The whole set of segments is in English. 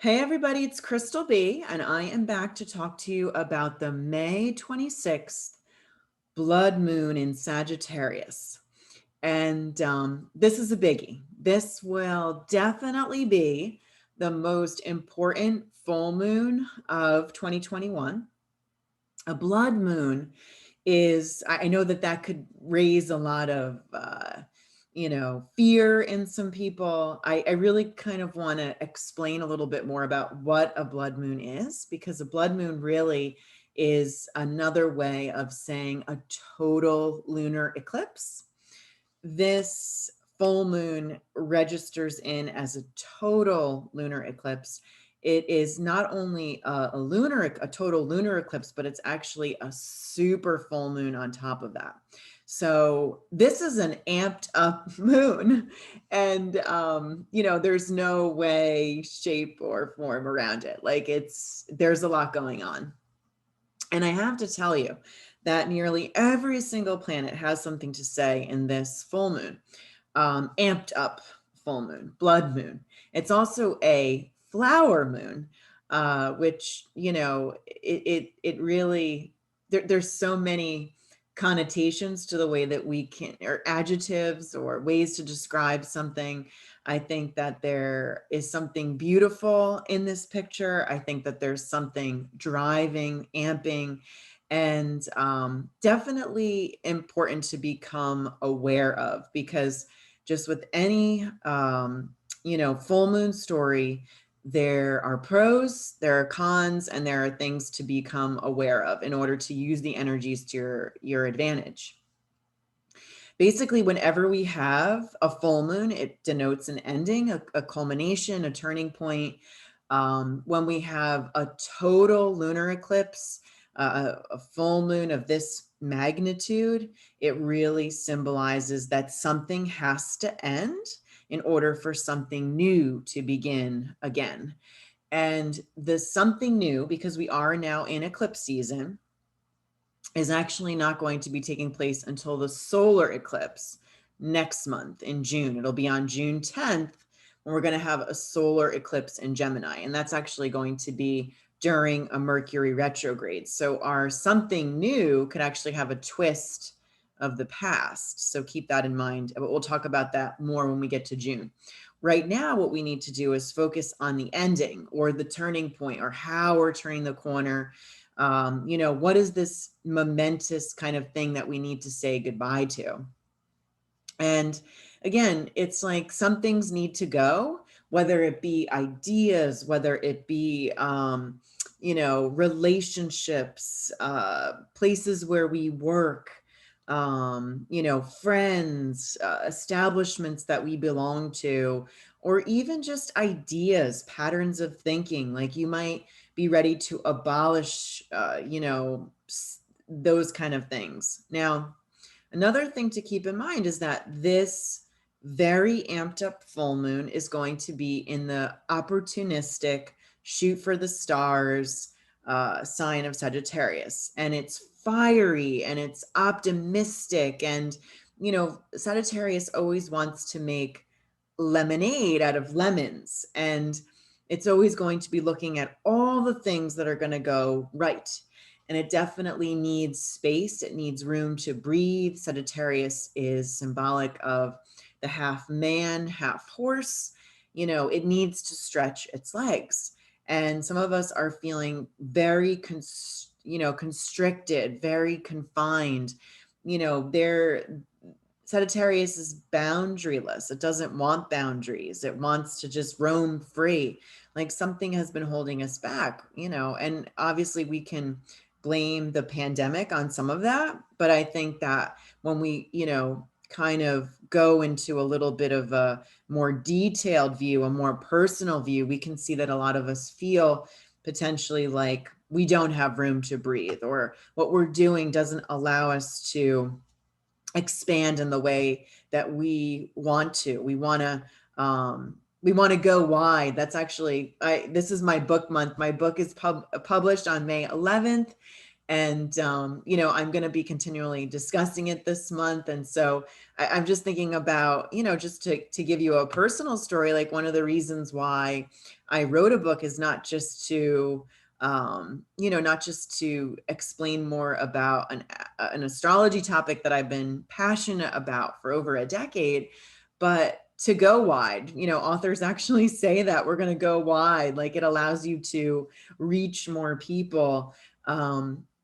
Hey everybody, it's Crystal B, and I am back to talk to you about the May 26th blood moon in Sagittarius. And this is a biggie. This will definitely be the most important full moon of 2021. A blood moon is, I know that that could raise a lot of fear in some people. I really kind of want to explain a little bit more about what a blood moon is, because a blood moon really is another way of saying a total lunar eclipse. This full moon registers in as a total lunar eclipse. It is not only a total lunar eclipse, but it's actually a super full moon on top of that. So this is an amped up moon, and there's no way, shape, or form around it. Like there's a lot going on. And I have to tell you that nearly every single planet has something to say in this full moon, amped up full moon, blood moon. It's also a flower moon, which, it really, there's so many connotations to the way that we can, or adjectives or ways to describe something. I think that there is something beautiful in this picture. I think that there's something driving, amping, and definitely important to become aware of, because just with any full moon story, there are pros, there are cons, and there are things to become aware of in order to use the energies to your advantage. Basically, whenever we have a full moon, it denotes an ending, a culmination, a turning point. When we have a total lunar eclipse, a full moon of this magnitude, it really symbolizes that something has to end in order for something new to begin again. And the something new, because we are now in eclipse season, is actually not going to be taking place until the solar eclipse next month in June. It'll be on June 10th when we're going to have a solar eclipse in Gemini. And that's actually going to be during a Mercury retrograde. So our something new could actually have a twist of the past. So keep that in mind. But we'll talk about that more when we get to June. Right now, what we need to do is focus on the ending, or the turning point, or how we're turning the corner. What is this momentous kind of thing that we need to say goodbye to? And again, it's like some things need to go, whether it be ideas, whether it be, relationships, places where we work, friends, establishments that we belong to, or even just ideas, patterns of thinking. Like you might be ready to abolish, those kind of things. Now, another thing to keep in mind is that this very amped up full moon is going to be in the opportunistic, shoot for the stars sign of Sagittarius. And it's fiery and it's optimistic. And, Sagittarius always wants to make lemonade out of lemons. And it's always going to be looking at all the things that are going to go right. And it definitely needs space. It needs room to breathe. Sagittarius is symbolic of the half man, half horse. It needs to stretch its legs. And some of us are feeling very, constricted, very confined. Sagittarius is boundaryless. It doesn't want boundaries. It wants to just roam free. Like something has been holding us back, and obviously we can blame the pandemic on some of that. But I think that when we, kind of go into a little bit of a more detailed view, a more personal view, we can see that a lot of us feel potentially like we don't have room to breathe, or what we're doing doesn't allow us to expand in the way that we want to. We want to go wide. That's actually, this is my book month. My book is published on May 11th. And, you know, I'm going to be continually discussing it this month. And so I'm just thinking about, you know, just to give you a personal story, like one of the reasons why I wrote a book is not just to, you know, not just to explain more about an astrology topic that I've been passionate about for over a decade, but to go wide. You know, authors actually say that we're going to go wide, like it allows you to reach more people.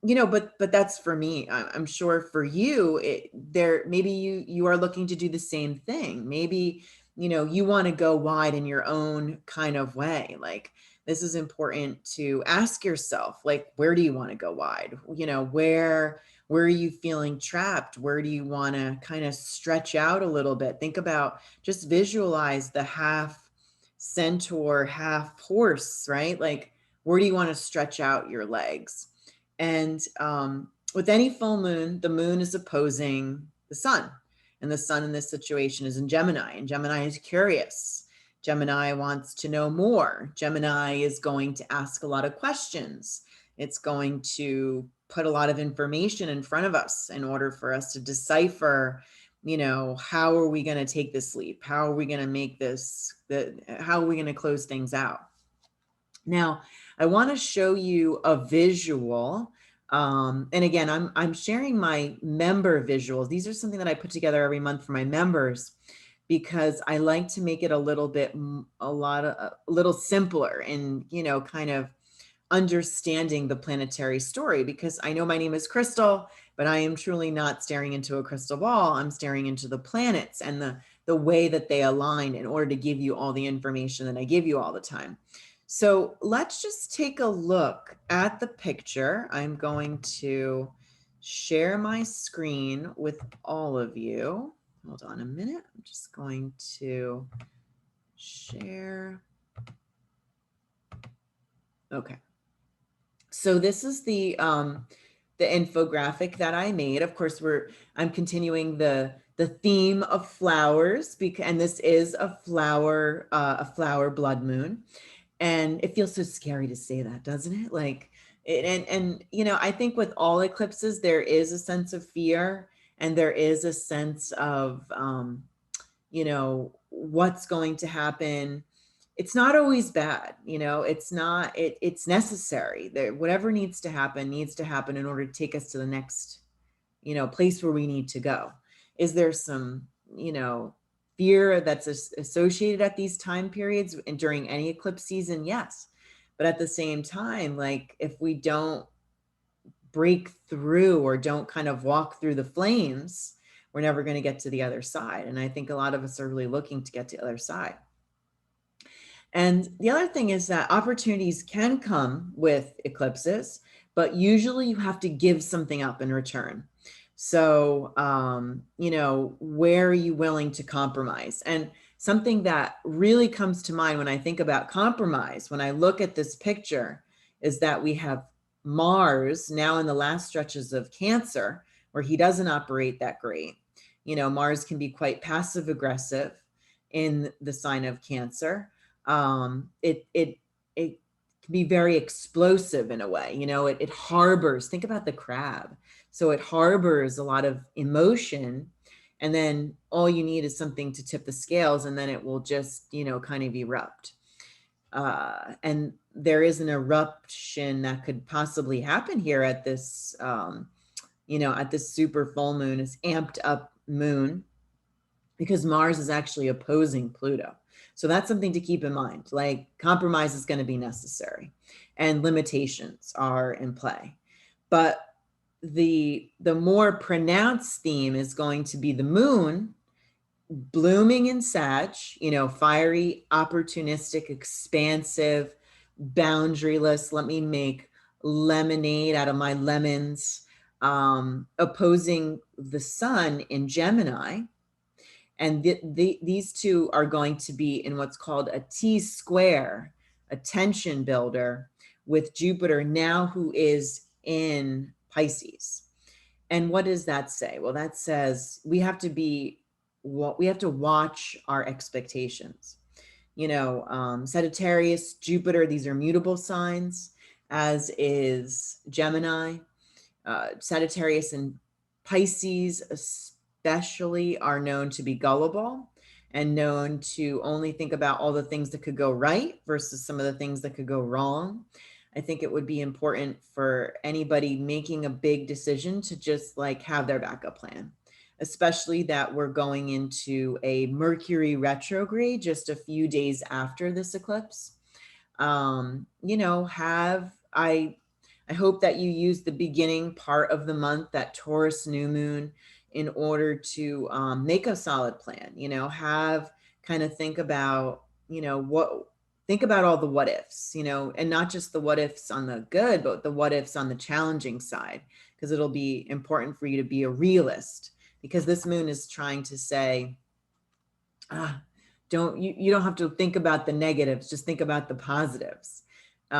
You know, but that's for me. I'm sure for you, there maybe you are looking to do the same thing. Maybe, you know, you want to go wide in your own kind of way. Like this is important to ask yourself, like, where do you want to go wide? You know, where are you feeling trapped? Where do you want to kind of stretch out a little bit? Think about, just visualize the half centaur, half horse, right? Like, where do you want to stretch out your legs? And with any full moon, the moon is opposing the sun. And the sun in this situation is in Gemini, and Gemini is curious. Gemini wants to know more. Gemini is going to ask a lot of questions. It's going to put a lot of information in front of us in order for us to decipher, you know, how are we going to take this leap? How are we going to make this, how are we going to close things out? Now, I want to show you a visual. And again, I'm sharing my member visuals. These are something that I put together every month for my members because I like to make it a little bit, a little simpler and, you know, kind of understanding the planetary story, because I know my name is Crystal, but I am truly not staring into a crystal ball. I'm staring into the planets and the way that they align in order to give you all the information that I give you all the time. So let's just take a look at the picture. I'm going to share my screen with all of you. Hold on a minute. I'm just going to share. Okay. So this is the infographic that I made. Of course, I'm continuing the theme of flowers, because, and this is a flower blood moon. And it feels so scary to say that, doesn't it? Like, and you know, I think with all eclipses, there is a sense of fear, and there is a sense of, you know, what's going to happen. It's not always bad, you know, it's not, it's necessary. Whatever needs to happen in order to take us to the next, you know, place where we need to go. Is there some, you know, fear that's associated at these time periods and during any eclipse season? Yes. But at the same time, like, if we don't break through or don't kind of walk through the flames, we're never going to get to the other side. And I think a lot of us are really looking to get to the other side. And the other thing is that opportunities can come with eclipses, but usually you have to give something up in return. So, you know, where are you willing to compromise? And something that really comes to mind when I think about compromise, when I look at this picture, is that we have Mars now in the last stretches of Cancer, where he doesn't operate that great. You know, Mars can be quite passive aggressive in the sign of Cancer. It can be very explosive in a way. You know, it harbors, think about the crab. So it harbors a lot of emotion, and then all you need is something to tip the scales, and then it will just, you know, kind of erupt. And there is an eruption that could possibly happen here at this, you know, at this super full moon, is amped up moon, because Mars is actually opposing Pluto. So that's something to keep in mind. Like, compromise is going to be necessary and limitations are in play. But the more pronounced theme is going to be the moon blooming in Sag, you know, fiery, opportunistic, expansive, boundaryless. Let me make lemonade out of my lemons, opposing the sun in Gemini. And these two are going to be in what's called a T-square, a tension builder, with Jupiter now, who is in Pisces. And what does that say? Well, that says we have to watch our expectations. You know, Sagittarius, Jupiter, these are mutable signs, as is Gemini. Sagittarius and Pisces especially are known to be gullible and known to only think about all the things that could go right versus some of the things that could go wrong. I think it would be important for anybody making a big decision to just like have their backup plan, especially that we're going into a Mercury retrograde just a few days after this eclipse. You know, I hope that you use the beginning part of the month, that Taurus new moon, in order to make a solid plan. You know, have kind of think about, you know, think about all the what ifs, you know, and not just the what ifs on the good, but the what ifs on the challenging side, because it'll be important for you to be a realist, because this moon is trying to say, you don't have to think about the negatives, just think about the positives. You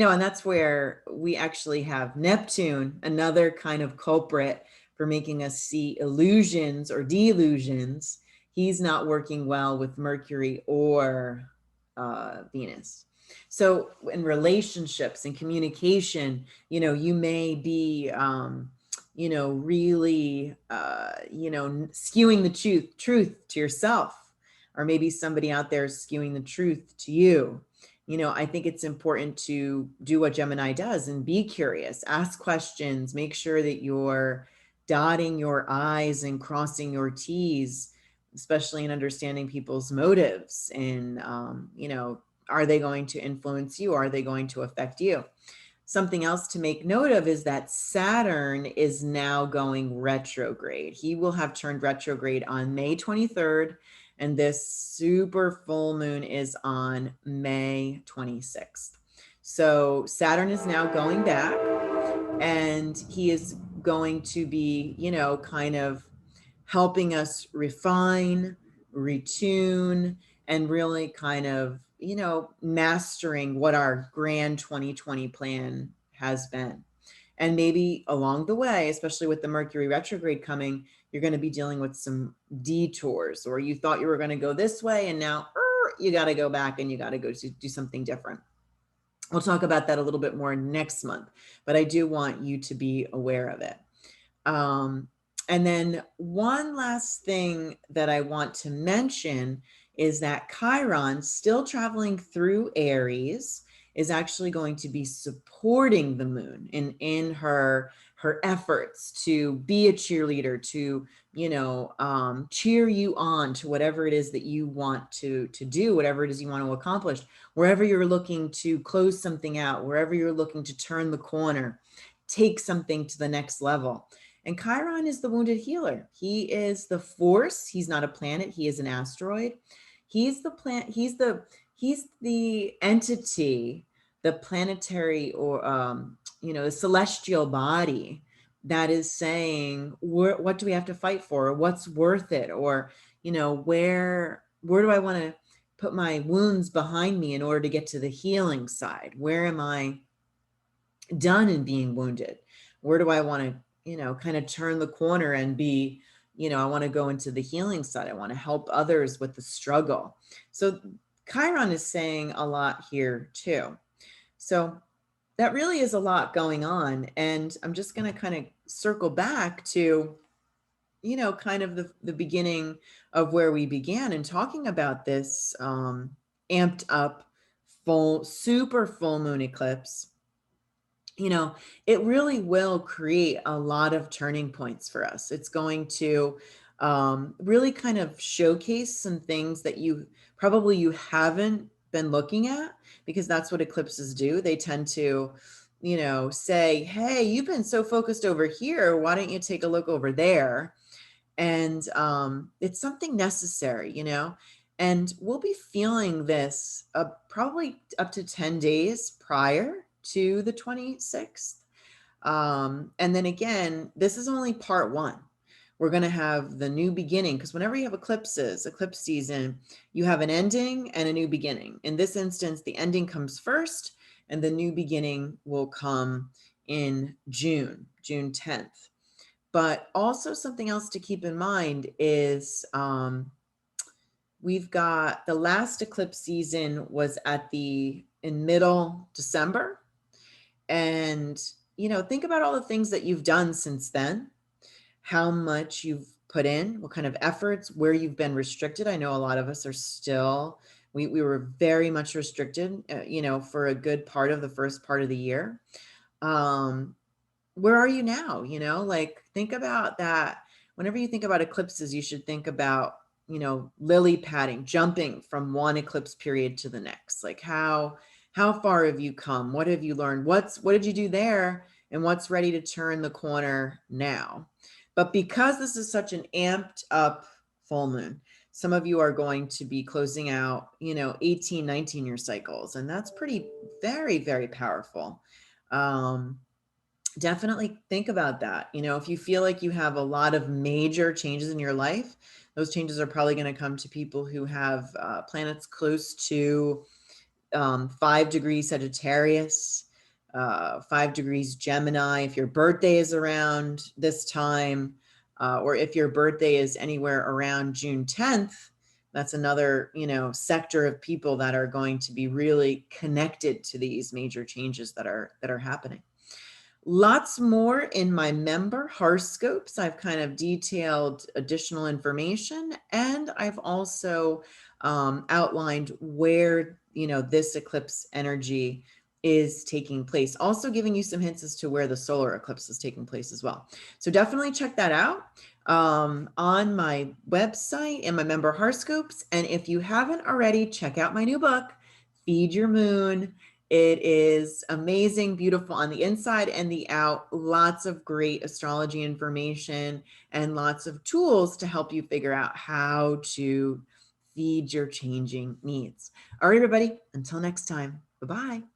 know, and that's where we actually have Neptune, another kind of culprit for making us see illusions or delusions. He's not working well with Mercury or Venus. So in relationships and communication, you know, you may be you know, really you know, skewing the truth to yourself, or maybe somebody out there is skewing the truth to you. You know, I think it's important to do what Gemini does and be curious, ask questions, make sure that you're dotting your I's and crossing your T's, especially in understanding people's motives. And, you know, are they going to influence you? Or are they going to affect you? Something else to make note of is that Saturn is now going retrograde. He will have turned retrograde on May 23rd, and this super full moon is on May 26th. So Saturn is now going back, and he is going to be, you know, kind of helping us refine, retune, and really kind of, you know, mastering what our grand 2020 plan has been. And maybe along the way, especially with the Mercury retrograde coming, you're going to be dealing with some detours, or you thought you were going to go this way, and now you got to go back and you got to go do something different. We'll talk about that a little bit more next month, but I do want you to be aware of it. And then one last thing that I want to mention is that Chiron, still traveling through Aries, is actually going to be supporting the moon in her efforts to be a cheerleader, to, you know, cheer you on to whatever it is that you want to do, whatever it is you want to accomplish, wherever you're looking to close something out, wherever you're looking to turn the corner, take something to the next level. And Chiron is the wounded healer. He is the force. He's not a planet. He is an asteroid. He's the planet. He's the entity, the planetary, or you know, the celestial body that is saying, what do we have to fight for? Or what's worth it? Or, you know, where do I want to put my wounds behind me in order to get to the healing side? Where am I done in being wounded? Where do I want to, you know, kind of turn the corner and be, you know, I want to go into the healing side. I want to help others with the struggle. So Chiron is saying a lot here too. So that really is a lot going on. And I'm just going to kind of circle back to, you know, kind of the beginning of where we began and talking about this amped up super full moon eclipse. You know, it really will create a lot of turning points for us. It's going to really kind of showcase some things that you haven't been looking at, because that's what eclipses do. They tend to, you know, say, hey, you've been so focused over here, why don't you take a look over there? And it's something necessary, you know. And we'll be feeling this probably up to 10 days prior to the 26th. And then again, this is only part one. We're going to have the new beginning, because whenever you have eclipse season, you have an ending and a new beginning. In this instance, the ending comes first, and the new beginning will come in June 10th. But also something else to keep in mind is we've got the last eclipse season was in middle December. And think about all the things that you've done since then, how much you've put in, what kind of efforts, where you've been restricted. I know a lot of us are still, we were very much restricted, for a good part of the first part of the year. Where are you now? Like, think about that. Whenever you think about eclipses, you should think about, lily padding, jumping from one eclipse period to the next. Like, how far have you come? What have you learned? What did you do there? And what's ready to turn the corner now? But because this is such an amped up full moon, some of you are going to be closing out, 18, 19-year cycles. And that's pretty, very, very powerful. Definitely think about that. If you feel like you have a lot of major changes in your life, those changes are probably going to come to people who have planets close to 5 degrees Sagittarius, 5 degrees Gemini. If your birthday is around this time, or if your birthday is anywhere around June 10th, that's another, sector of people that are going to be really connected to these major changes that are happening. Lots more in my member horoscopes. I've kind of detailed additional information, and I've also outlined where, this eclipse energy is taking place. Also giving you some hints as to where the solar eclipse is taking place as well. So definitely check that out on my website and my member horoscopes. And if you haven't already, check out my new book, Feed Your Moon. It is amazing, beautiful on the inside and the out. Lots of great astrology information and lots of tools to help you figure out how to feed your changing needs. All right, everybody, until next time, bye-bye.